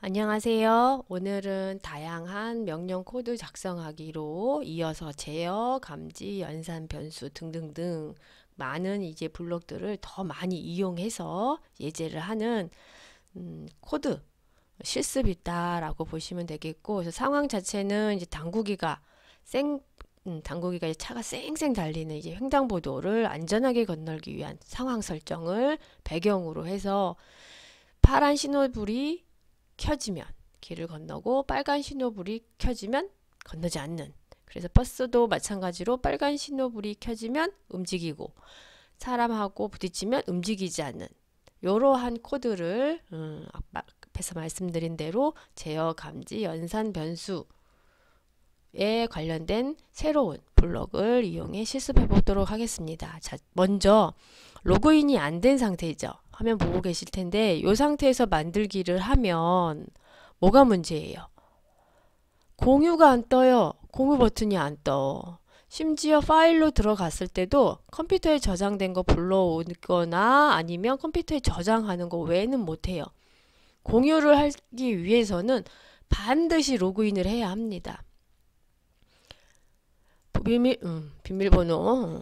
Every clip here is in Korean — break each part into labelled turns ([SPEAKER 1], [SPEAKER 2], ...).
[SPEAKER 1] 안녕하세요. 오늘은 다양한 명령 코드 작성하기로 이어서 제어, 감지, 연산, 변수 등등등 많은 이제 블록들을 더 많이 이용해서 예제를 하는 코드 실습이 있다라고 보시면 되겠고, 그래서 상황 자체는 이제 당구기가 이제 차가 쌩쌩 달리는 이제 횡단보도를 안전하게 건널기 위한 상황 설정을 배경으로 해서 파란 신호불이 켜지면 길을 건너고 빨간 신호불이 켜지면 건너지 않는, 그래서 버스도 마찬가지로 빨간 신호불이 켜지면 움직이고 사람하고 부딪히면 움직이지 않는 이러한 코드를 앞에서 말씀드린 대로 제어, 감지, 연산, 변수에 관련된 새로운 블록을 이용해 실습해 보도록 하겠습니다. 자, 먼저 로그인이 안 된 상태죠. 화면 보고 계실 텐데 이 상태에서 만들기를 하면 뭐가 문제예요? 공유가 안 떠요. 공유 버튼이 안 떠. 심지어 파일로 들어갔을 때도 컴퓨터에 저장된 거 불러오거나 아니면 컴퓨터에 저장하는 거 외에는 못해요. 공유를 하기 위해서는 반드시 로그인을 해야 합니다. 비밀번호.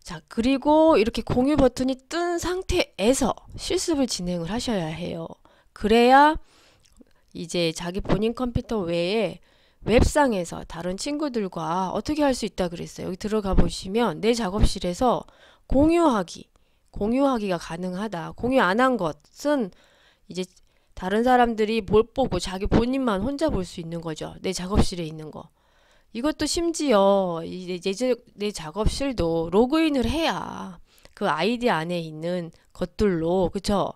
[SPEAKER 1] 자, 그리고 이렇게 공유 버튼이 뜬 상태에서 실습을 진행을 하셔야 해요. 그래야 이제 자기 본인 컴퓨터 외에 웹상에서 다른 친구들과 어떻게 할 수 있다 그랬어요. 여기 들어가 보시면 내 작업실에서 공유하기가 가능하다. 공유 안 한 것은 이제 다른 사람들이 못 보고 자기 본인만 혼자 볼 수 있는 거죠. 내 작업실에 있는 거. 이것도 심지어 이제 내 작업실도 로그인을 해야 그 아이디 안에 있는 것들로, 그쵸?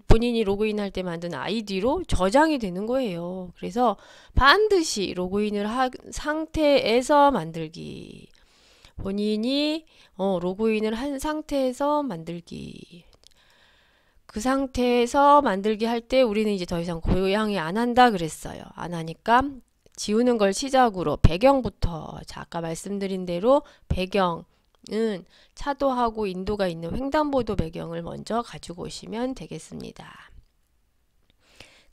[SPEAKER 1] 본인이 로그인할 때 만든 아이디로 저장이 되는 거예요. 그래서 반드시 로그인을 한 상태에서 만들기. 본인이 로그인을 한 상태에서 만들기. 그 상태에서 만들기 할 때 우리는 이제 더 이상 고양이 안 한다 그랬어요. 안 하니까 지우는 걸 시작으로 배경부터, 자, 아까 말씀드린 대로 배경은 차도하고 인도가 있는 횡단보도 배경을 먼저 가지고 오시면 되겠습니다.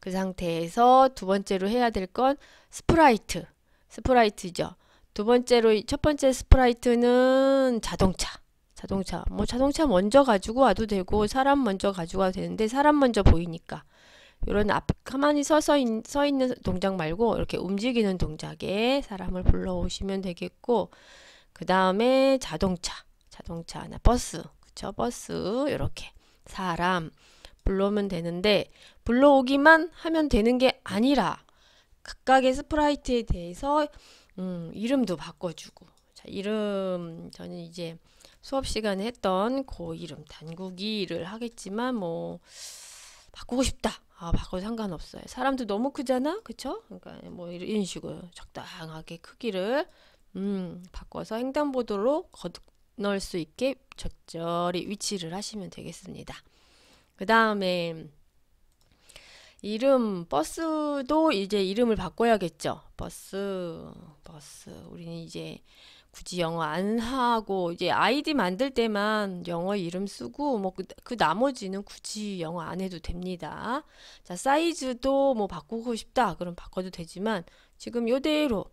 [SPEAKER 1] 그 상태에서 두 번째로 해야 될 건 스프라이트죠. 첫 번째 스프라이트는 자동차 먼저 가지고 와도 되고 사람 먼저 가지고 와도 되는데 사람 먼저 보이니까 이런 가만히 서 있는 동작 말고 이렇게 움직이는 동작에 사람을 불러오시면 되겠고, 그 다음에 자동차나 버스, 그쵸? 버스 이렇게 사람 불러오면 되는데 불러오기만 하면 되는 게 아니라 각각의 스프라이트에 대해서 이름도 바꿔주고, 자, 이름 저는 이제 수업 시간에 했던 그 이름 단국이를 하겠지만 뭐 바꾸고 싶다. 바꿔도 상관없어요. 사람도 너무 크잖아, 그쵸? 그러니까 뭐 이런 식으로 적당하게 크기를 바꿔서 횡단보도로 건널 수 있게 적절히 위치를 하시면 되겠습니다. 그 다음에 버스도 이제 이름을 바꿔야겠죠. 버스. 우리는 이제 굳이 영어 안 하고 이제 아이디 만들 때만 영어 이름 쓰고 뭐 그 나머지는 굳이 영어 안 해도 됩니다. 자, 사이즈도 뭐 바꾸고 싶다. 그럼 바꿔도 되지만 지금 요대로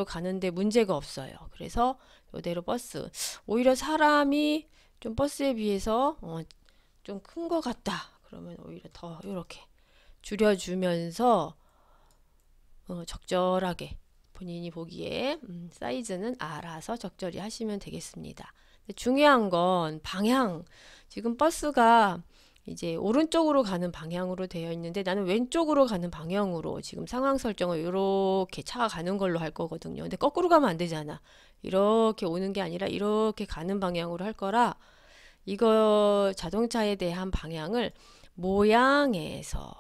[SPEAKER 1] 가는데 문제가 없어요. 그래서 요대로 버스. 오히려 사람이 좀 버스에 비해서 좀 큰 것 같다. 그러면 오히려 더 이렇게 줄여주면서 적절하게 본인이 보기에 사이즈는 알아서 적절히 하시면 되겠습니다. 중요한 건 방향. 지금 버스가 이제 오른쪽으로 가는 방향으로 되어 있는데 나는 왼쪽으로 가는 방향으로 지금 상황 설정을 이렇게 차가 가는 걸로 할 거거든요. 근데 거꾸로 가면 안 되잖아. 이렇게 오는 게 아니라 이렇게 가는 방향으로 할 거라 이거 자동차에 대한 방향을 모양에서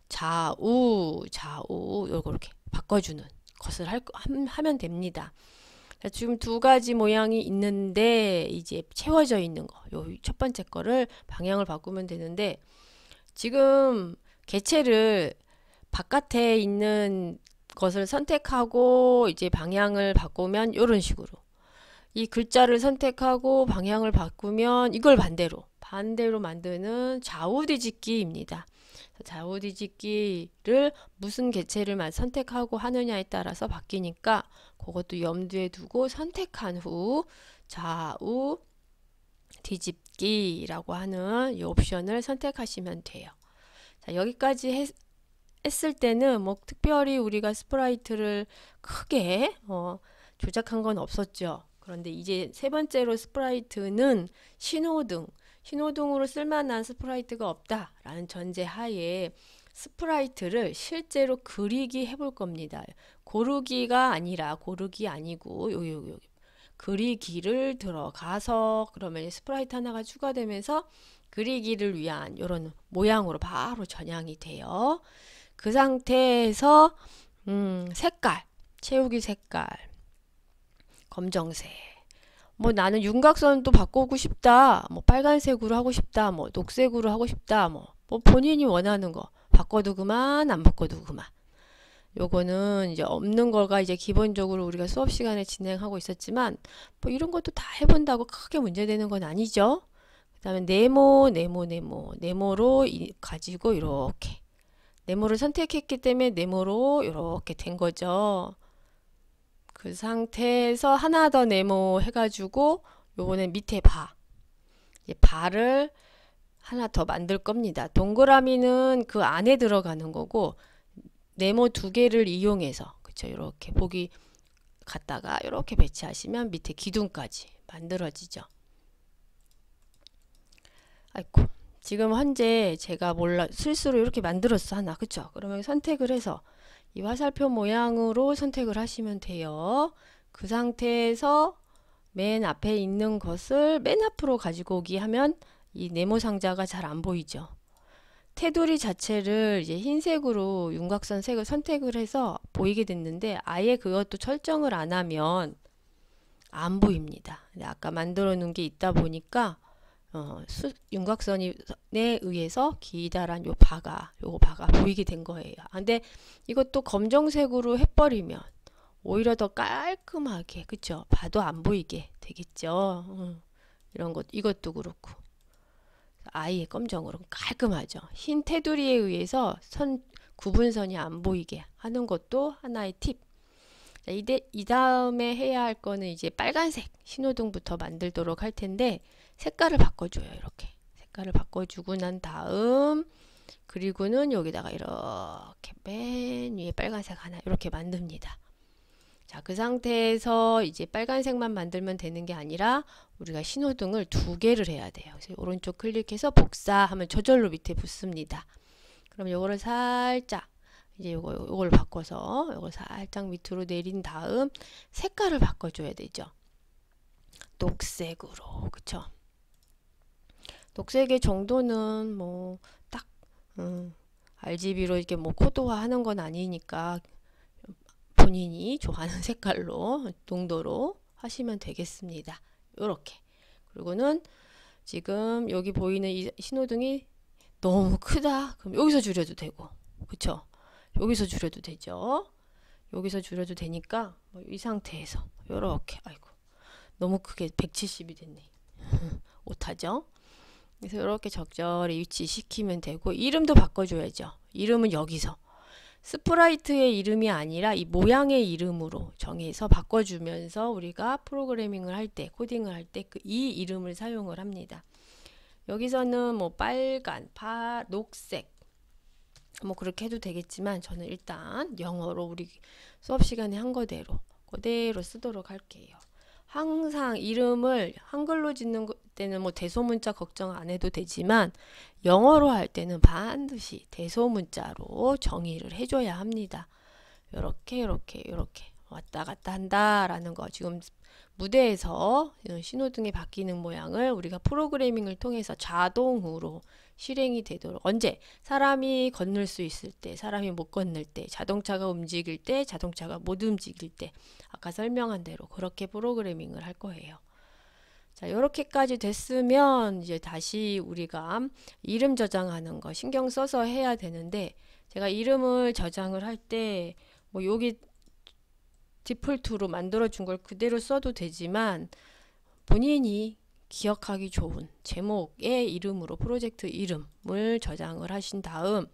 [SPEAKER 1] 좌우 요렇게 바꿔주는 것을 하면 됩니다. 자, 지금 두 가지 모양이 있는데 이제 채워져 있는 거, 요 첫 번째 거를 방향을 바꾸면 되는데 지금 개체를 바깥에 있는 것을 선택하고 이제 방향을 바꾸면 이런 식으로 이 글자를 선택하고 방향을 바꾸면 이걸 반대로 반대로 만드는 좌우 뒤집기입니다. 좌우 뒤집기를 무슨 개체를 선택하고 하느냐에 따라서 바뀌니까 그것도 염두에 두고 선택한 후 좌우 뒤집기라고 하는 이 옵션을 선택하시면 돼요. 자, 여기까지 했을 때는 뭐 특별히 우리가 스프라이트를 크게 조작한 건 없었죠. 그런데 이제 세 번째로 스프라이트는 신호등으로 쓸만한 스프라이트가 없다라는 전제하에 스프라이트를 실제로 그리기 해볼 겁니다. 고르기 아니고 여기 그리기를 들어가서 그러면 스프라이트 하나가 추가되면서 그리기를 위한 이런 모양으로 바로 전향이 돼요. 그 상태에서 색깔, 채우기 색깔, 검정색. 뭐 나는 윤곽선도 바꾸고 싶다. 뭐 빨간색으로 하고 싶다. 뭐 녹색으로 하고 싶다. 뭐 본인이 원하는 거 바꿔도 그만, 안 바꿔도 그만. 요거는 이제 없는 거가 이제 기본적으로 우리가 수업 시간에 진행하고 있었지만 뭐 이런 것도 다 해본다고 크게 문제되는 건 아니죠. 그 다음에 네모로 가지고 이렇게 네모를 선택했기 때문에 네모로 이렇게 된 거죠. 그 상태에서 하나 더 네모 해가지고 요번엔 밑에 바를 하나 더 만들 겁니다. 동그라미는 그 안에 들어가는 거고 네모 두 개를 이용해서 그쵸, 이렇게 보기 갖다가 이렇게 배치하시면 밑에 기둥까지 만들어지죠. 아이고, 지금 현재 제가 실수로 이렇게 만들었어 하나, 그쵸? 그러면 선택을 해서 이 화살표 모양으로 선택을 하시면 돼요. 그 상태에서 맨 앞에 있는 것을 맨 앞으로 가지고 오기 하면 이 네모 상자가 잘 안 보이죠. 테두리 자체를 이제 흰색으로 윤곽선 색을 선택을 해서 보이게 됐는데 아예 그것도 설정을 안 하면 안 보입니다. 근데 아까 만들어 놓은 게 있다 보니까 윤곽선에 의해서 기다란 요거 바가 보이게 된 거예요. 근데 이것도 검정색으로 해버리면 오히려 더 깔끔하게, 그쵸? 봐도 안 보이게 되겠죠. 이런 것, 이것도 그렇고. 아예 검정으로 깔끔하죠. 흰 테두리에 의해서 구분선이 안 보이게 하는 것도 하나의 팁. 자, 이 다음에 해야 할 거는 이제 빨간색 신호등부터 만들도록 할 텐데 색깔을 바꿔줘요. 이렇게 색깔을 바꿔주고 난 다음 그리고는 여기다가 이렇게 맨 위에 빨간색 하나 이렇게 만듭니다. 자, 그 상태에서 이제 빨간색만 만들면 되는 게 아니라 우리가 신호등을 두 개를 해야 돼요. 그래서 오른쪽 클릭해서 복사하면 저절로 밑에 붙습니다. 그럼 요거를 살짝 이제 요걸 바꿔서 요걸 살짝 밑으로 내린 다음 색깔을 바꿔줘야 되죠. 녹색으로, 그쵸? 녹색의 정도는 뭐 딱 RGB로 이렇게 뭐 코드화하는 건 아니니까 본인이 좋아하는 색깔로 농도로 하시면 되겠습니다. 요렇게. 그리고는 지금 여기 보이는 이 신호등이 너무 크다. 그럼 여기서 줄여도 되고, 그쵸? 여기서 줄여도 되죠. 여기서 줄여도 되니까 이 상태에서 요렇게, 아이고 너무 크게 170이 됐네. 못하죠? 그래서 이렇게 적절히 위치시키면 되고 이름도 바꿔줘야죠. 이름은 여기서 스프라이트의 이름이 아니라 이 모양의 이름으로 정해서 바꿔주면서 우리가 프로그래밍을 할 때, 코딩을 할 때 이 이름을 사용을 합니다. 여기서는 뭐 빨간, 녹색 뭐 그렇게 해도 되겠지만 저는 일단 영어로 우리 수업 시간에 한 거대로 그대로 쓰도록 할게요. 항상 이름을 한글로 짓는 때는 뭐 대소문자 걱정 안 해도 되지만 영어로 할 때는 반드시 대소문자로 정의를 해줘야 합니다. 이렇게 왔다 갔다 한다라는 거 지금 무대에서 신호등이 바뀌는 모양을 우리가 프로그래밍을 통해서 자동으로 실행이 되도록 언제 사람이 건널 수 있을 때, 사람이 못 건널 때, 자동차가 움직일 때, 자동차가 못 움직일 때 아까 설명한 대로 그렇게 프로그래밍을 할 거예요. 자, 이렇게까지 됐으면 이제 다시 우리가 이름 저장하는 거 신경 써서 해야 되는데 제가 이름을 저장을 할 때 뭐 여기 디폴트로 만들어 준 걸 그대로 써도 되지만 본인이 기억하기 좋은 제목의 이름으로 프로젝트 이름을 저장을 하신 다음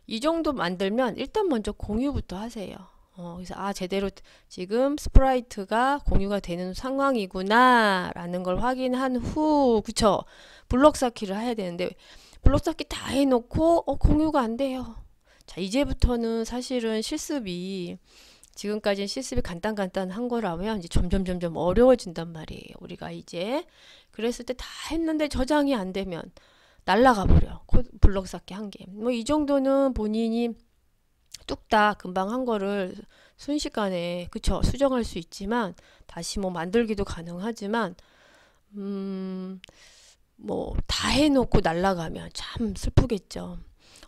[SPEAKER 1] 이 정도 만들면 일단 먼저 공유부터 하세요. 그래서 제대로 지금 스프라이트가 공유가 되는 상황이구나 라는 걸 확인한 후, 그쵸? 블럭 쌓기를 해야 되는데 블럭 쌓기 다 해놓고 공유가 안 돼요. 자, 이제부터는 사실은 실습이 지금까지는 실습이 간단한 거라면 이제 점점 어려워진단 말이에요. 우리가 이제 그랬을 때 다 했는데 저장이 안 되면 날라가 버려. 블럭 쌓기 한 개. 뭐 이 정도는 본인이 뚝딱 금방 한 거를 순식간에 그쵸 수정할 수 있지만 다시 뭐 만들기도 가능하지만 뭐 다 해놓고 날라가면 참 슬프겠죠.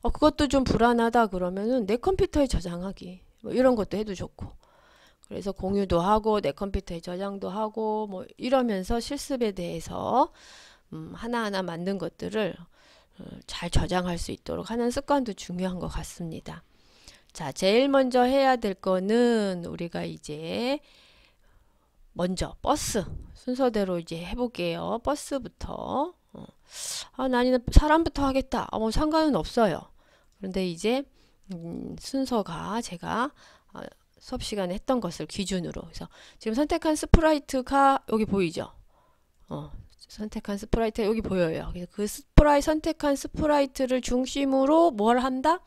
[SPEAKER 1] 그것도 좀 불안하다 그러면은 내 컴퓨터에 저장하기 뭐 이런 것도 해도 좋고 그래서 공유도 하고 내 컴퓨터에 저장도 하고 뭐 이러면서 실습에 대해서 하나하나 만든 것들을 잘 저장할 수 있도록 하는 습관도 중요한 것 같습니다. 자, 제일 먼저 해야 될 거는 우리가 이제 먼저 버스 순서대로 이제 해볼게요. 버스부터 나는 사람부터 하겠다. 뭐 상관은 없어요. 그런데 이제 순서가 제가 수업 시간에 했던 것을 기준으로 그래서 지금 선택한 스프라이트가 여기 보이죠? 선택한 스프라이트가 여기 보여요. 그래서 그 선택한 스프라이트를 중심으로 뭘 한다?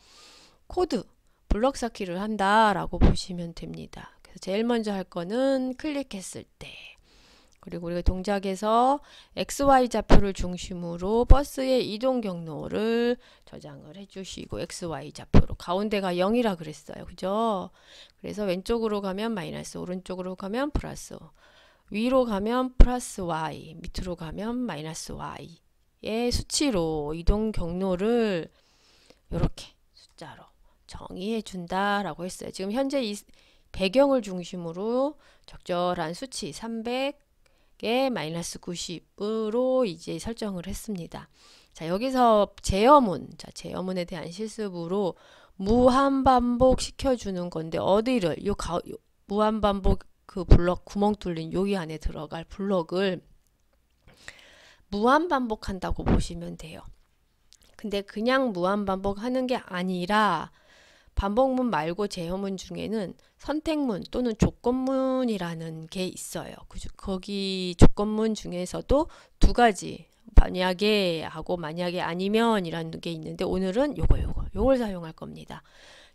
[SPEAKER 1] 코드, 블럭 쌓기를 한다라고 보시면 됩니다. 그래서 제일 먼저 할 거는 클릭했을 때 그리고 우리가 동작에서 XY 좌표를 중심으로 버스의 이동 경로를 저장을 해주시고 XY 좌표로 가운데가 0이라 그랬어요. 그죠? 그래서 왼쪽으로 가면 마이너스, 오른쪽으로 가면 플러스, 위로 가면 플러스 Y, 밑으로 가면 마이너스 Y의 수치로 이동 경로를 이렇게 숫자로 정의해 준다라고 했어요. 지금 현재 이 배경을 중심으로 적절한 수치 300에 마이너스 90으로 이제 설정을 했습니다. 자, 여기서 제어문, 자, 제어문에 대한 실습으로 무한반복 시켜주는 건데 어디를 무한반복 그 블럭 구멍 뚫린 여기 안에 들어갈 블럭을 무한반복한다고 보시면 돼요. 근데 그냥 무한반복하는 게 아니라 반복문 말고 제어문 중에는 선택문 또는 조건문이라는 게 있어요. 거기 조건문 중에서도 두 가지 만약에 하고 만약에 아니면 이라는 게 있는데 오늘은 요걸 사용할 겁니다.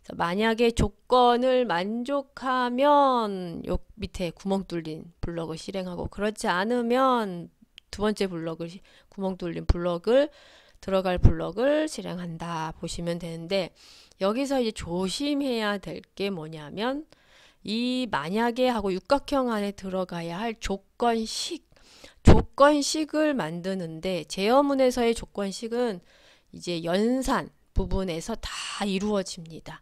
[SPEAKER 1] 그래서 만약에 조건을 만족하면 요 밑에 구멍 뚫린 블럭을 실행하고 그렇지 않으면 두 번째 구멍 뚫린 블럭을 들어갈 블럭을 실행한다 보시면 되는데 여기서 이제 조심해야 될 게 뭐냐면 이 만약에 하고 육각형 안에 들어가야 할 조건식을 만드는데 제어문에서의 조건식은 이제 연산 부분에서 다 이루어집니다.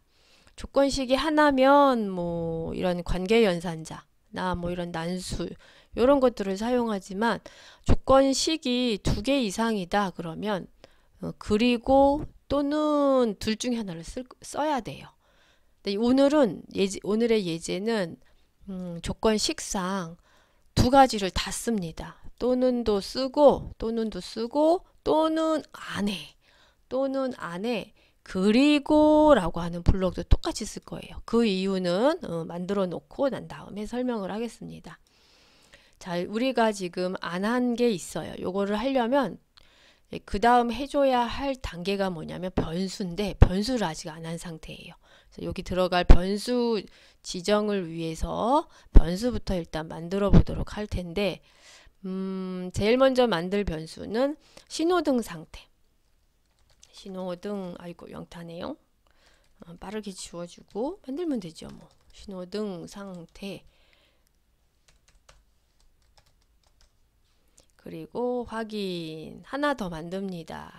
[SPEAKER 1] 조건식이 하나면 뭐 이런 관계 연산자나 뭐 이런 난수 이런 것들을 사용하지만 조건식이 2개 이상이다 그러면 그리고 또는 둘 중에 하나를 써야 돼요. 근데 오늘의 예제는 조건식상 두 가지를 다 씁니다. 또는도 쓰고 또는 안에 그리고 라고 하는 블록도 똑같이 쓸 거예요. 그 이유는 만들어 놓고 난 다음에 설명을 하겠습니다. 자, 우리가 지금 안 한 게 있어요. 요거를 하려면 그 다음 해줘야 할 단계가 뭐냐면 변수인데 변수를 아직 안 한 상태예요. 그래서 여기 들어갈 변수 지정을 위해서 변수부터 일단 만들어 보도록 할 텐데 제일 먼저 만들 변수는 신호등 상태. 신호등 아이고 영타네요. 빠르게 지워주고 만들면 되죠. 뭐 신호등 상태 그리고 확인 하나 더 만듭니다.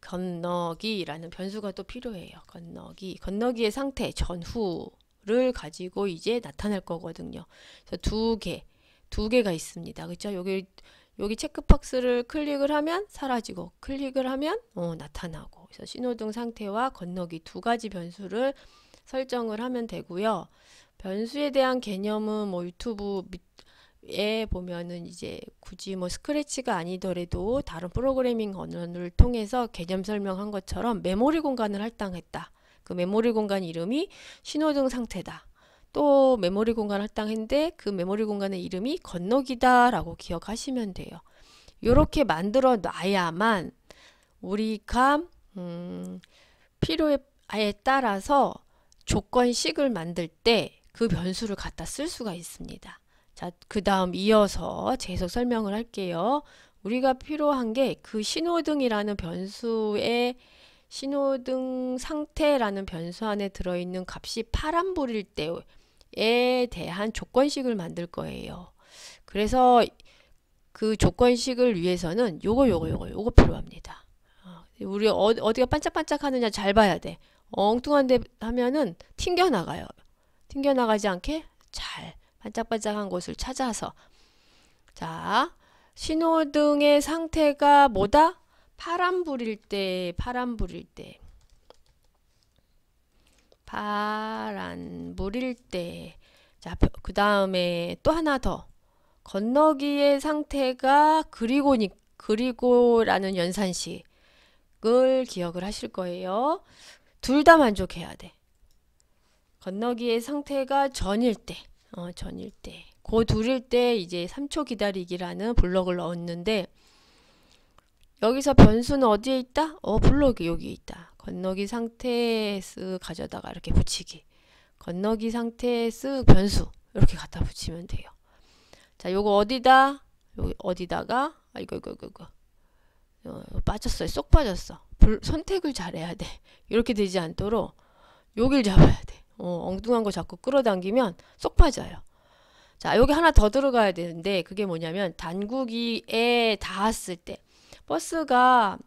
[SPEAKER 1] 건너기라는 변수가 또 필요해요. 건너기의 상태 전후를 가지고 이제 나타낼 거거든요. 그래서 두 개가 있습니다. 그렇죠? 여기 체크박스를 클릭을 하면 사라지고 클릭을 하면 나타나고. 그래서 신호등 상태와 건너기 두 가지 변수를 설정을 하면 되고요. 변수에 대한 개념은 뭐 유튜브 에 보면은 이제 굳이 뭐 스크래치가 아니더라도 다른 프로그래밍 언어를 통해서 개념 설명한 것처럼 메모리 공간을 할당했다. 그 메모리 공간 이름이 신호등 상태다. 또 메모리 공간 할당했는데 그 메모리 공간의 이름이 건너기다 라고 기억하시면 돼요. 이렇게 만들어 놔야만 우리가 필요에 따라서 조건식을 만들 때 그 변수를 갖다 쓸 수가 있습니다. 자, 그 다음 이어서 계속 설명을 할게요. 우리가 필요한 게 그 신호등이라는 변수의 신호등 상태라는 변수 안에 들어있는 값이 파란불일 때에 대한 조건식을 만들 거예요. 그래서 그 조건식을 위해서는 요거 필요합니다. 우리 어디가 반짝반짝 하느냐 잘 봐야 돼. 엉뚱한 데 하면은 튕겨나가요. 튕겨나가지 않게 잘 반짝반짝한 곳을 찾아서. 자, 신호등의 상태가 뭐다? 파란불일 때. 자, 그 다음에 또 하나 더. 건너기의 상태가 그리고라는 연산식을 기억을 하실 거예요. 둘 다 만족해야 돼. 건너기의 상태가 전일 때. 그 둘일 때 이제 3초 기다리기라는 블럭을 넣었는데 여기서 변수는 어디에 있다? 블럭이 여기 있다. 건너기 상태 쓱 가져다가 이렇게 붙이기. 건너기 상태 쓱 변수 이렇게 갖다 붙이면 돼요. 자, 요거 어디다? 여기 어디다가? 이거. 빠졌어요. 쏙 빠졌어. 선택을 잘해야 돼. 이렇게 되지 않도록 여길 잡아야 돼. 엉뚱한 거 자꾸 끌어당기면 쏙 빠져요. 자, 여기 하나 더 들어가야 되는데 그게 뭐냐면 단구기에 닿았을 때 버스가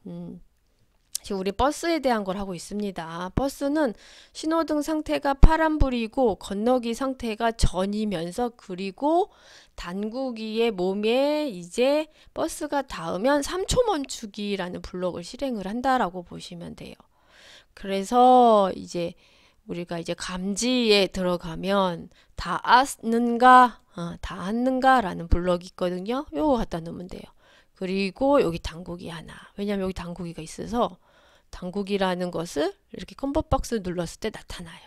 [SPEAKER 1] 지금 우리 버스에 대한 걸 하고 있습니다. 버스는 신호등 상태가 파란불이고 건너기 상태가 전이면서 그리고 단구기의 몸에 이제 버스가 닿으면 3초 멈추기라는 블록을 실행을 한다라고 보시면 돼요. 그래서 이제 우리가 이제 감지에 들어가면 닿았는가 라는 블럭이 있거든요. 요거 갖다 놓으면 돼요. 그리고 여기 단구기 하나. 왜냐면 여기 단구기가 있어서 단구기라는 것을 이렇게 컴봇 박스 눌렀을 때 나타나요.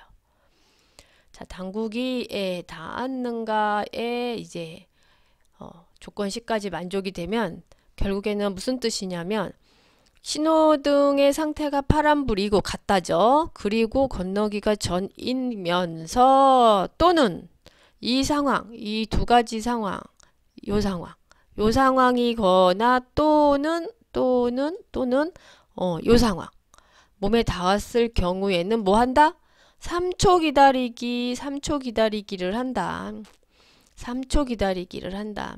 [SPEAKER 1] 자, 단구기에 닿았는가에 이제 조건식까지 만족이 되면 결국에는 무슨 뜻이냐면 신호등의 상태가 파란불이고 같다죠. 그리고 건너기가 전이면서 또는 이 상황, 이 두 가지 상황, 요 상황이거나 또는 요 상황. 몸에 닿았을 경우에는 뭐 한다? 3초 기다리기를 한다. 3초 기다리기를 한다.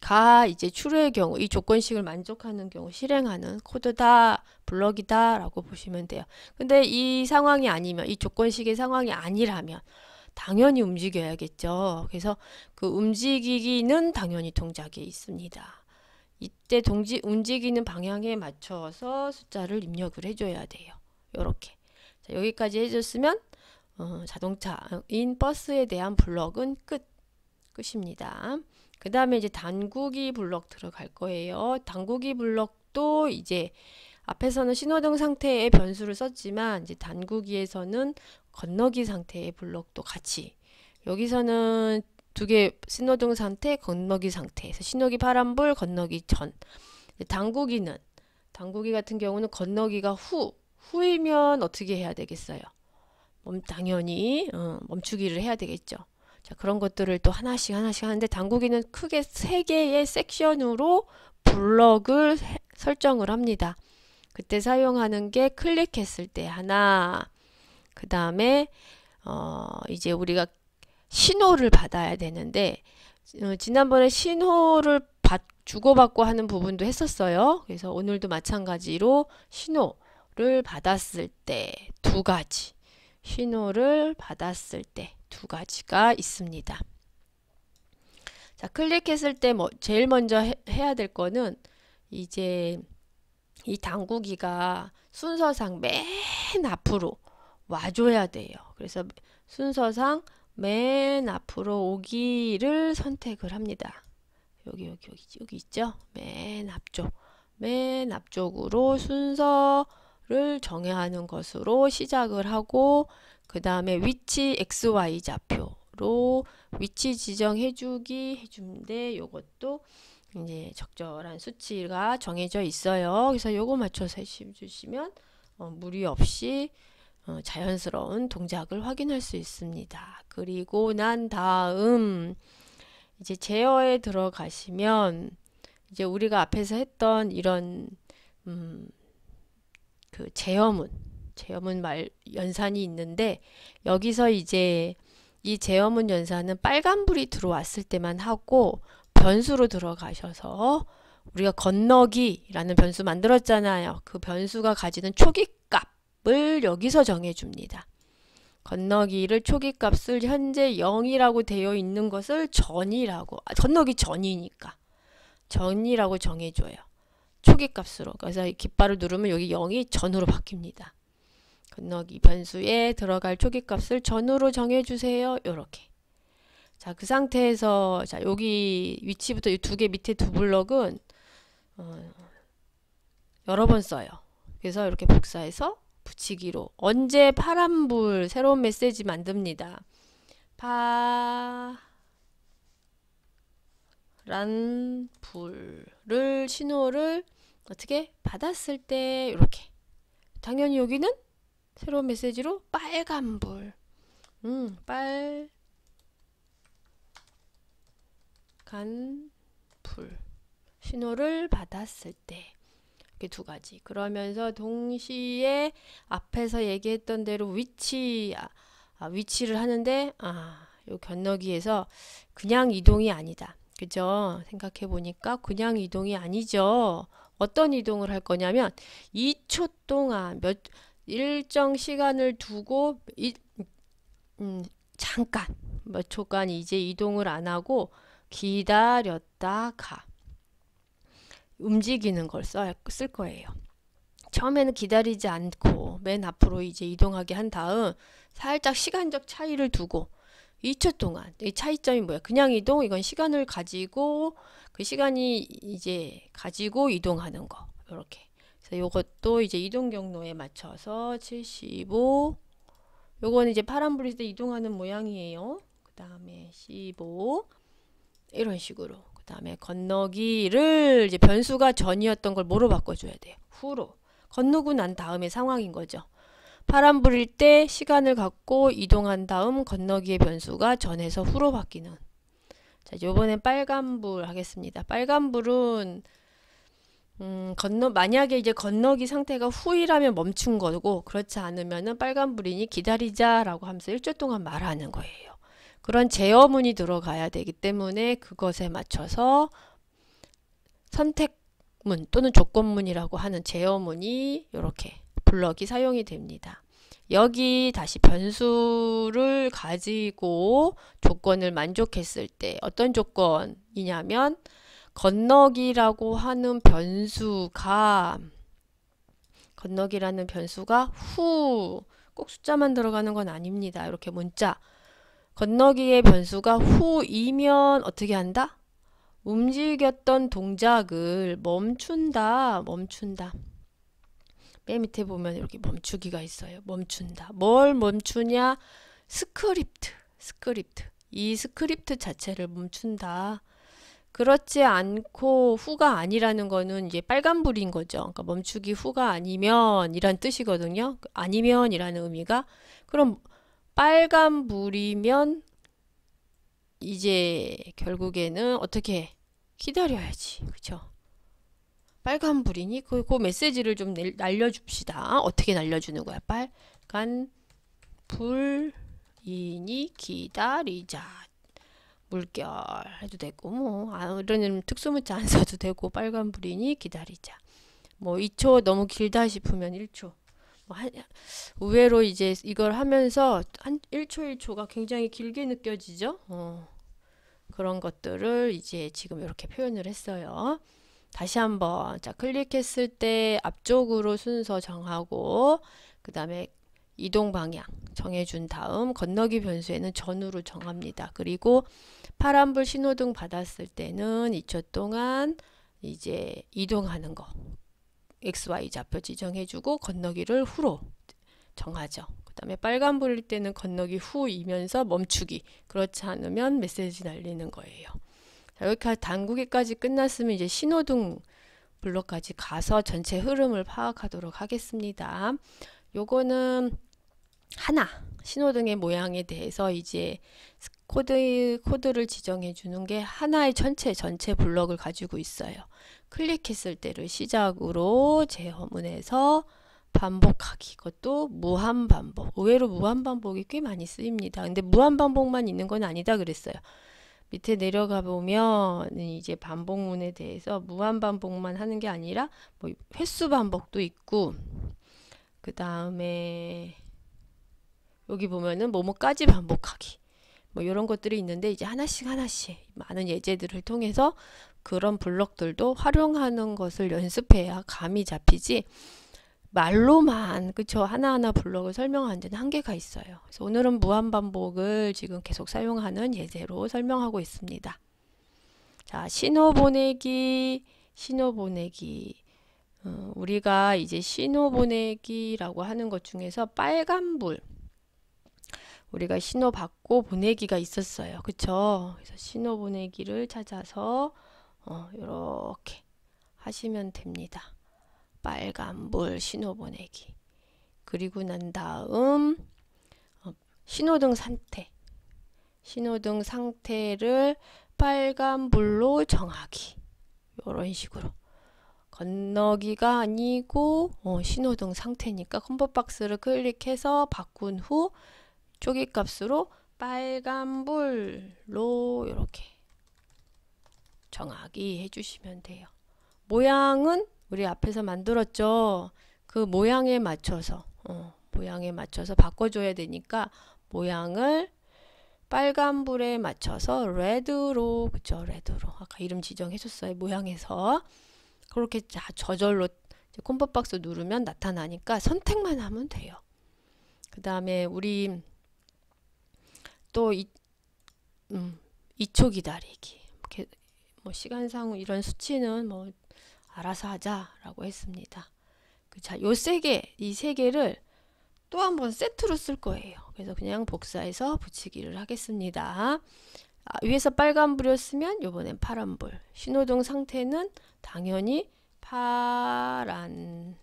[SPEAKER 1] 가 이제 true의 경우 이 조건식을 만족하는 경우 실행하는 코드다, 블럭이다 라고 보시면 돼요. 근데 이 상황이 아니면 이 조건식의 상황이 아니라면 당연히 움직여야겠죠. 그래서 그 움직이기는 당연히 동작에 있습니다. 이때 움직이는 방향에 맞춰서 숫자를 입력을 해줘야 돼요. 요렇게. 자, 여기까지 해줬으면 자동차인 버스에 대한 블럭은 끝입니다. 그 다음에 이제 단구기 블럭 들어갈 거예요. 단구기 블럭도 이제 앞에서는 신호등 상태의 변수를 썼지만 이제 단구기에서는 건너기 상태의 블럭도 같이 여기서는 두 개 신호등 상태, 건너기 상태에서 신호기 파란불, 건너기 전. 단구기 같은 경우는 건너기가 후이면 어떻게 해야 되겠어요? 당연히 멈추기를 해야 되겠죠. 자, 그런 것들을 또 하나씩 하는데 단구기는 크게 3개의 섹션으로 블럭을 설정을 합니다. 그때 사용하는 게 클릭했을 때 하나, 그 다음에 이제 우리가 신호를 받아야 되는데 지난번에 신호를 주고받고 하는 부분도 했었어요. 그래서 오늘도 마찬가지로 신호를 받았을 때 두 가지 신호를 받았을 때 두 가지가 있습니다. 자, 클릭했을 때 제일 먼저 해야 될 거는 이제 이 단구기가 순서상 맨 앞으로 와줘야 돼요. 그래서 순서상 맨 앞으로 오기를 선택을 합니다. 여기 있죠? 맨 앞쪽으로 순서를 정해야 하는 것으로 시작을 하고, 그 다음에 위치 XY 좌표로 위치 지정해주기 해주는데, 요것도 이제 적절한 수치가 정해져 있어요. 그래서 요거 맞춰서 해주시면 무리 없이 자연스러운 동작을 확인할 수 있습니다. 그리고 난 다음 이제 제어에 들어가시면 이제 우리가 앞에서 했던 이런 그 제어문 말 연산이 있는데, 여기서 이제 이 제어문 연산은 빨간불이 들어왔을 때만 하고, 변수로 들어가셔서 우리가 건너기라는 변수 만들었잖아요. 그 변수가 가지는 초기값을 여기서 정해줍니다. 건너기를 초기값을 현재 0이라고 되어 있는 것을 전이라고, 건너기 전이니까 전이라고 정해줘요. 초기값으로. 그래서 깃발을 누르면 여기 0이 전으로 바뀝니다. 건너기 변수에 들어갈 초기값을 전으로 정해주세요. 요렇게. 자, 그 상태에서 자, 여기 위치부터 이 두 개 밑에 두 블럭은 여러 번 써요. 그래서 이렇게 복사해서 붙이기로. 언제 파란불 새로운 메시지 만듭니다. 파란불을 신호를 어떻게 받았을 때 이렇게. 당연히 여기는 새로운 메시지로 빨간불. 빨간불 신호를 받았을 때. 이렇게 두 가지. 그러면서 동시에 앞에서 얘기했던 대로 위치를 하는데, 요 건너기에서 그냥 이동이 아니다. 그죠? 생각해 보니까 그냥 이동이 아니죠. 어떤 이동을 할 거냐면 2초 동안 일정 시간을 두고 잠깐 몇 초간 이제 이동을 안 하고 기다렸다가 움직이는 걸 쓸 거예요. 처음에는 기다리지 않고 맨 앞으로 이제 이동하게 한 다음 살짝 시간적 차이를 두고 2초 동안, 이 차이점이 뭐야? 그냥 이동, 이건 시간을 가지고 그 시간이 이제 가지고 이동하는 거. 이렇게. 그래서 요것도 이제 이동 경로에 맞춰서 75. 요거는 이제 파란불일 때 이동하는 모양이에요. 그 다음에 15. 이런 식으로. 그 다음에 건너기를 이제 변수가 전이었던 걸 뭐로 바꿔줘야 돼요? 후로. 건너고 난 다음의 상황인 거죠. 파란불일 때 시간을 갖고 이동한 다음 건너기의 변수가 전에서 후로 바뀌는. 자, 요번엔 빨간불 하겠습니다. 빨간불은 만약에 이제 건너기 상태가 후이라면 멈춘 거고, 그렇지 않으면은 빨간불이니 기다리자라고 하면서 1초 동안 말하는 거예요. 그런 제어문이 들어가야 되기 때문에 그것에 맞춰서 선택문 또는 조건문이라고 하는 제어문이 이렇게 블럭이 사용이 됩니다. 여기 다시 변수를 가지고 조건을 만족했을 때 어떤 조건이냐면, 건너기라는 변수가 후, 꼭 숫자만 들어가는 건 아닙니다. 이렇게 문자. 건너기의 변수가 후이면 어떻게 한다? 움직였던 동작을 멈춘다. 맨 밑에 보면 이렇게 멈추기가 있어요. 멈춘다. 뭘 멈추냐? 스크립트. 이 스크립트 자체를 멈춘다. 그렇지 않고 후가 아니라는 거는 이제 빨간불인 거죠. 그러니까 멈추기 후가 아니면 이란 뜻이거든요. 아니면 이라는 의미가. 그럼 빨간불이면 이제 결국에는 어떻게 기다려야지. 그쵸? 빨간불이니 그 메시지를 좀 날려줍시다. 어떻게 날려주는 거야? 빨간불이니 기다리자. 물결 해도 되고, 뭐 이런 특수문자 안 써도 되고, 빨간불이니 기다리자. 뭐 2초 너무 길다 싶으면 1초. 의외로 이제 이걸 하면서 한 1초 1초가 굉장히 길게 느껴지죠. 그런 것들을 이제 지금 이렇게 표현을 했어요. 다시 한번, 자, 클릭했을 때 앞쪽으로 순서 정하고, 그 다음에 이동 방향 정해준 다음 건너기 변수에는 전후로 정합니다. 그리고 파란불 신호등 받았을 때는 2초 동안 이제 이동하는 거 XY 좌표 지정해주고 건너기를 후로 정하죠. 그 다음에 빨간불일 때는 건너기 후이면서 멈추기. 그렇지 않으면 메시지 날리는 거예요. 자, 여기까지 단국에까지 끝났으면 이제 신호등 블록까지 가서 전체 흐름을 파악하도록 하겠습니다. 요거는 하나 신호등의 모양에 대해서 이제 코드를 지정해 주는 게 하나의 전체 블럭을 가지고 있어요. 클릭했을 때를 시작으로 제어문에서 반복하기. 이것도 무한반복. 의외로 무한반복이 꽤 많이 쓰입니다. 근데 무한반복만 있는 건 아니다 그랬어요. 밑에 내려가 보면 이제 반복문에 대해서 무한반복만 하는 게 아니라 뭐 횟수 반복도 있고, 그 다음에 여기 보면은 뭐뭐까지 반복하기 뭐 이런 것들이 있는데, 이제 하나씩 많은 예제들을 통해서 그런 블럭들도 활용하는 것을 연습해야 감이 잡히지, 말로만 그쵸 하나하나 블럭을 설명하는 데는 한계가 있어요. 그래서 오늘은 무한반복을 지금 계속 사용하는 예제로 설명하고 있습니다. 자, 신호 보내기. 우리가 이제 신호 보내기라고 하는 것 중에서 빨간불 우리가 신호 받고 보내기가 있었어요. 그쵸? 그래서 신호 보내기를 찾아서 이렇게 하시면 됩니다. 빨간불 신호 보내기. 그리고 난 다음 신호등 상태를 빨간불로 정하기. 이런 식으로. 건너기가 아니고 신호등 상태니까 컴보박스를 클릭해서 바꾼 후 쪼깃값으로 빨간불로 이렇게 정하기 해주시면 돼요. 모양은 우리 앞에서 만들었죠. 그 모양에 맞춰서 바꿔줘야 되니까 모양을 빨간불에 맞춰서 레드로, 그쵸? 레드로 아까 이름 지정해줬어요. 모양에서 그렇게 저절로 콤보박스 누르면 나타나니까 선택만 하면 돼요. 그 다음에 우리 또 2초 기다리기. 이렇게 뭐 시간상 이런 수치는 뭐 알아서 하자라고 했습니다. 자, 이 세 개를 또 한번 세트로 쓸 거예요. 그래서 그냥 복사해서 붙이기를 하겠습니다. 위에서 빨간불이었으면 이번엔 파란불. 신호등 상태는 당연히 파란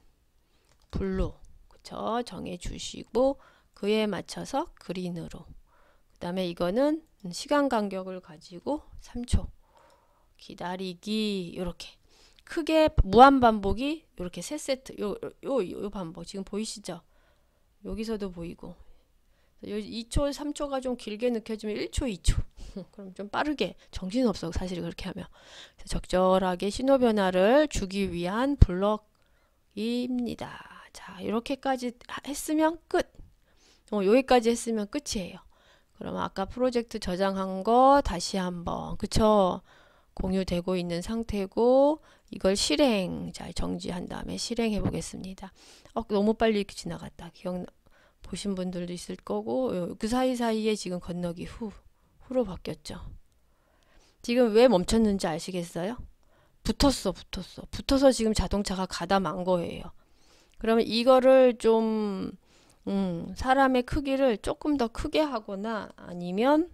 [SPEAKER 1] 불로 그쵸? 정해 주시고 그에 맞춰서 그린으로. 그 다음에 이거는 시간 간격을 가지고 3초 기다리기. 이렇게 크게 무한반복이 이렇게 3세트 요 반복 지금 보이시죠? 여기서도 보이고 2초 3초가 좀 길게 느껴지면 1초 2초 그럼 좀 빠르게 정신없어 사실 그렇게 하면. 적절하게 신호 변화를 주기 위한 블럭입니다. 자, 이렇게까지 했으면 끝. 여기까지 했으면 끝이에요. 그러면 아까 프로젝트 저장한 거 다시 한번 그쵸? 공유되고 있는 상태고 이걸 잘 정지한 다음에 실행해 보겠습니다. 너무 빨리 지나갔다. 보신 분들도 있을 거고 그 사이사이에 지금 건너기 후로 바뀌었죠. 지금 왜 멈췄는지 아시겠어요? 붙어서 지금 자동차가 가다만 거예요. 그러면 이거를 좀 사람의 크기를 조금 더 크게 하거나 아니면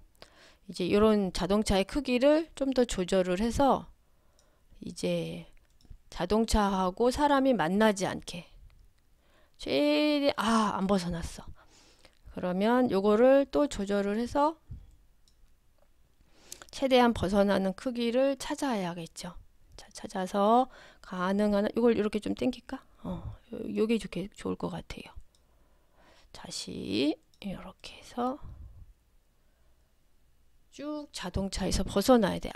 [SPEAKER 1] 이제 이런 자동차의 크기를 좀 더 조절을 해서 이제 자동차하고 사람이 만나지 않게 최대 안 벗어났어. 그러면 요거를 또 조절을 해서 최대한 벗어나는 크기를 찾아야겠죠. 자, 찾아서 가능한 이걸 이렇게 좀 당길까? 요게 좋을 것 같아요. 다시 이렇게 해서 쭉 자동차에서 벗어나야 돼.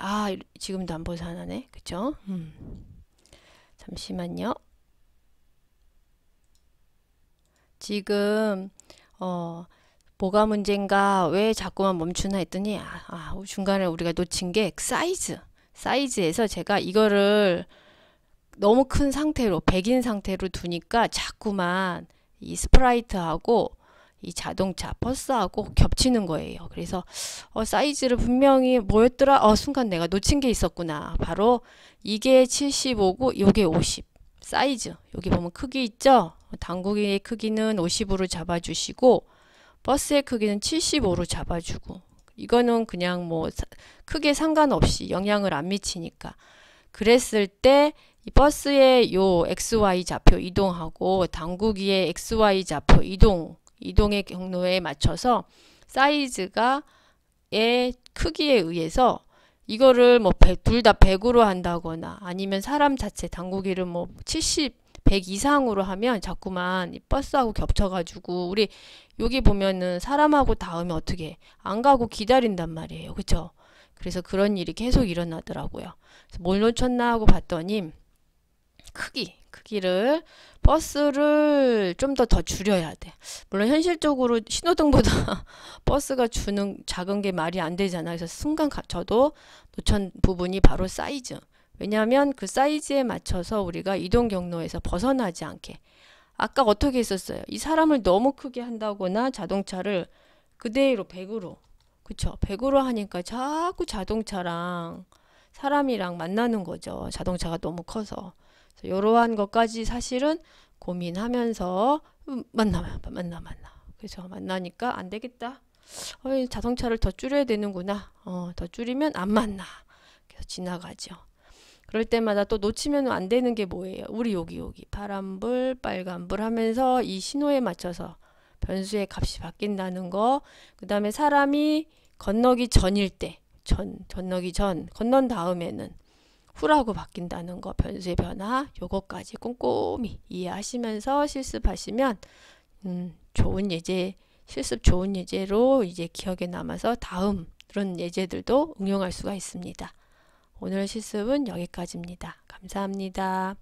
[SPEAKER 1] 지금도 안 벗어나네. 그쵸? 잠시만요. 지금 뭐가 문제인가 왜 자꾸만 멈추나 했더니 중간에 우리가 놓친 게 사이즈에서 제가 이거를 너무 큰 상태로 백인 상태로 두니까 자꾸만 이 스프라이트하고 이 자동차, 버스하고 겹치는 거예요. 그래서 사이즈를 분명히 뭐였더라? 순간 내가 놓친 게 있었구나. 바로 이게 75고 요게 50. 사이즈. 여기 보면 크기 있죠? 당구기의 크기는 50으로 잡아주시고 버스의 크기는 75로 잡아주고 이거는 그냥 뭐 크게 상관없이 영향을 안 미치니까 그랬을 때 이 버스의 요 XY 좌표 이동하고 당구기의 XY 좌표 이동의 경로에 맞춰서 사이즈가 의 크기에 의해서 이거를 뭐 둘 다 100으로 한다거나 아니면 사람 자체 당구기를 뭐 70, 100 이상으로 하면 자꾸만 이 버스하고 겹쳐가지고 우리 여기 보면은 사람하고 닿으면 어떻게 안 가고 기다린단 말이에요. 그쵸? 그래서 그런 일이 계속 일어나더라고요. 그래서 뭘 놓쳤나 하고 봤더니 크기를 버스를 좀 더 줄여야 돼. 물론 현실적으로 신호등보다 버스가 주는 작은 게 말이 안 되잖아요. 그래서 순간 저도 놓친 부분이 바로 사이즈. 왜냐하면 그 사이즈에 맞춰서 우리가 이동 경로에서 벗어나지 않게. 아까 어떻게 했었어요? 이 사람을 너무 크게 한다거나 자동차를 그대로 100으로. 그쵸? 100으로 하니까 자꾸 자동차랑 사람이랑 만나는 거죠. 자동차가 너무 커서. 이러한 것까지 사실은 고민하면서 만나. 그래서 만나니까 안 되겠다. 자동차를 더 줄여야 되는구나. 더 줄이면 안 만나. 그래서 지나가죠. 그럴 때마다 또 놓치면 안 되는 게 뭐예요? 우리 여기 파란불, 빨간불 하면서 이 신호에 맞춰서 변수의 값이 바뀐다는 거. 그 다음에 사람이 건너기 전일 때, 건너기 전, 건넌 다음에는 후라고 바뀐다는 거, 변수의 변화, 요거까지 꼼꼼히 이해하시면서 실습하시면 실습 좋은 예제로 이제 기억에 남아서 다음 그런 예제들도 응용할 수가 있습니다. 오늘 실습은 여기까지입니다. 감사합니다.